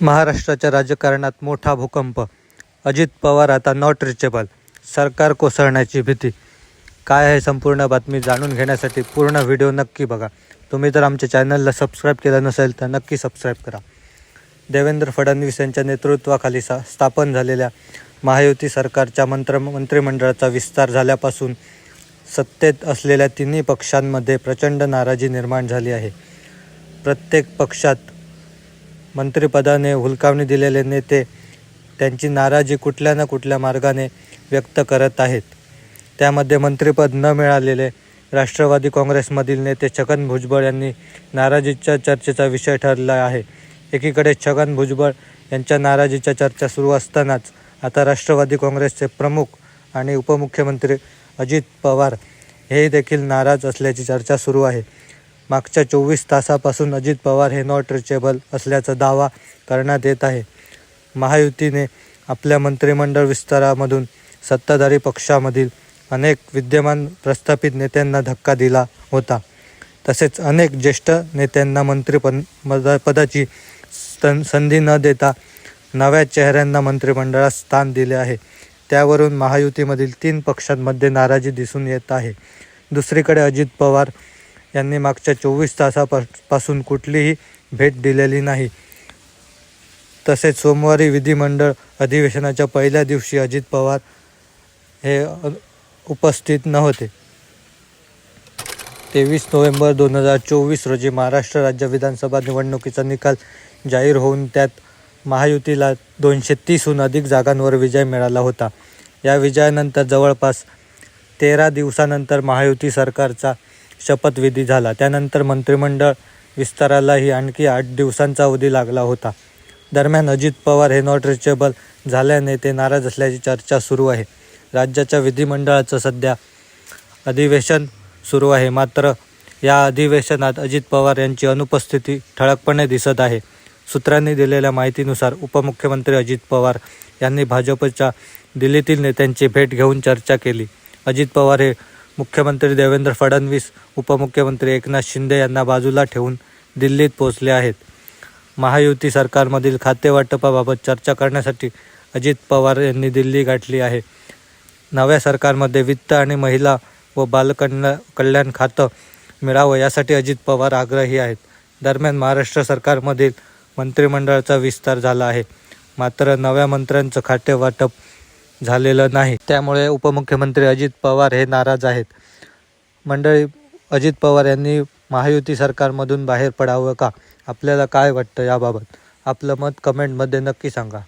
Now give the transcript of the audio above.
महाराष्ट्राच्या राजकारणात मोठा भूकंप. अजित पवार आता नॉट रिचेबल. सरकार कोसळण्याची भीती. काय आहे संपूर्ण बातमी जाणून घेण्यासाठी पूर्ण व्हिडिओ नक्की बघा. तुम्ही जर आमच्या चॅनलला सबस्क्राईब केलं नसेल तर नक्की सबस्क्राईब करा. देवेंद्र फडणवीस यांच्या नेतृत्वाखाली स्थापन झालेल्या महायुती सरकारच्या मंत्रिमंडळाचा विस्तार झाल्यापासून सत्तेत असलेल्या तिन्ही पक्षांमध्ये प्रचंड नाराजी निर्माण झाली आहे. प्रत्येक पक्षात मंत्रिपदाने हुलकावणी दिलेले नेते त्यांची नाराजी कुठल्या ना कुठल्या मार्गाने व्यक्त करत आहेत. त्यामध्ये मंत्रिपद न मिळालेले राष्ट्रवादी काँग्रेसमधील नेते छगन भुजबळ यांनी नाराजीच्या चर्चेचा विषय ठरला आहे. एकीकडे छगन भुजबळ यांच्या नाराजीच्या चर्चा सुरू असतानाच आता राष्ट्रवादी काँग्रेसचे प्रमुख आणि उपमुख्यमंत्री अजित पवार हे देखील नाराज असल्याची चर्चा सुरू आहे. मागच्या 24 तासापासून अजित पवार हे नॉट रिचेबल असल्याचा दावा करण्यात येत आहे. महायुतीने आपल्या मंत्रिमंडळ विस्तारामधून सत्ताधारी पक्षामधील अनेक विद्यमान प्रस्थापित नेत्यांना धक्का दिला होता. तसेच अनेक ज्येष्ठ नेत्यांना मंत्रिपदाची संधी न देता नव्या चेहऱ्यांना मंत्रिमंडळात स्थान दिले आहे. त्यावरून महायुतीमधील 3 पक्षांमध्ये नाराजी दिसून येत आहे. दुसरीकडे अजित पवार यांनी मागच्या 24 तासापासून कुठलीही भेट दिलेली नाही. तसेच सोमवारी विधिमंडळ अधिवेशनाच्या पहिल्या दिवशी अजित पवार हे उपस्थित नव्हते. 23 नोव्हेंबर 2024 रोजी महाराष्ट्र राज्य विधानसभा निवडणुकीचा निकाल जाहीर होऊन त्यात महायुतीला 230हून अधिक जागांवर विजय मिळाला होता. या विजयानंतर जवळपास 13 दिवसानंतर महायुती सरकारचा शपथविधी झाला. त्यानंतर मंत्रिमंडळ विस्तारालाही आणखी 8 दिवसांचा अवधी लागला होता. दरम्यान अजित पवार हे नॉट रिचेबल झाल्याने ते नाराज असल्याची चर्चा सुरू आहे. राज्याच्या विधिमंडळाचं सध्या अधिवेशन सुरू आहे. मात्र या अधिवेशनात अजित पवार यांची अनुपस्थिती ठळकपणे दिसत आहे. सूत्रांनी दिलेल्या माहितीनुसार उपमुख्यमंत्री अजित पवार यांनी भाजपच्या दिल्लीतील नेत्यांची भेट घेऊन चर्चा केली. अजित पवार हे मुख्यमंत्री देवेंद्र फडणवीस, उपमुख्यमंत्री एकनाथ शिंदे यांना बाजूला ठेवून दिल्लीत पोहोचले आहेत. महायुती सरकारमधील खातेवाटपाबाबत चर्चा करण्यासाठी अजित पवार यांनी दिल्ली गाठली आहे. नव्या सरकारमध्ये वित्त आणि महिला व बालकल्याण खातं मिळावं यासाठी अजित पवार आग्रही आहेत. दरम्यान महाराष्ट्र सरकारमधील मंत्रिमंडळाचा विस्तार झाला आहे. मात्र नव्या मंत्र्यांचं खातेवाटप झालेलं नाही. त्यामुळे उपमुख्यमंत्री अजित पवार हे नाराज आहेत. मंडळी, अजित पवार यांनी महायुती सरकारमधून बाहेर पडावं का? आपल्याला काय वाटतं याबाबत? आपलं मत कमेंटमध्ये नक्की सांगा.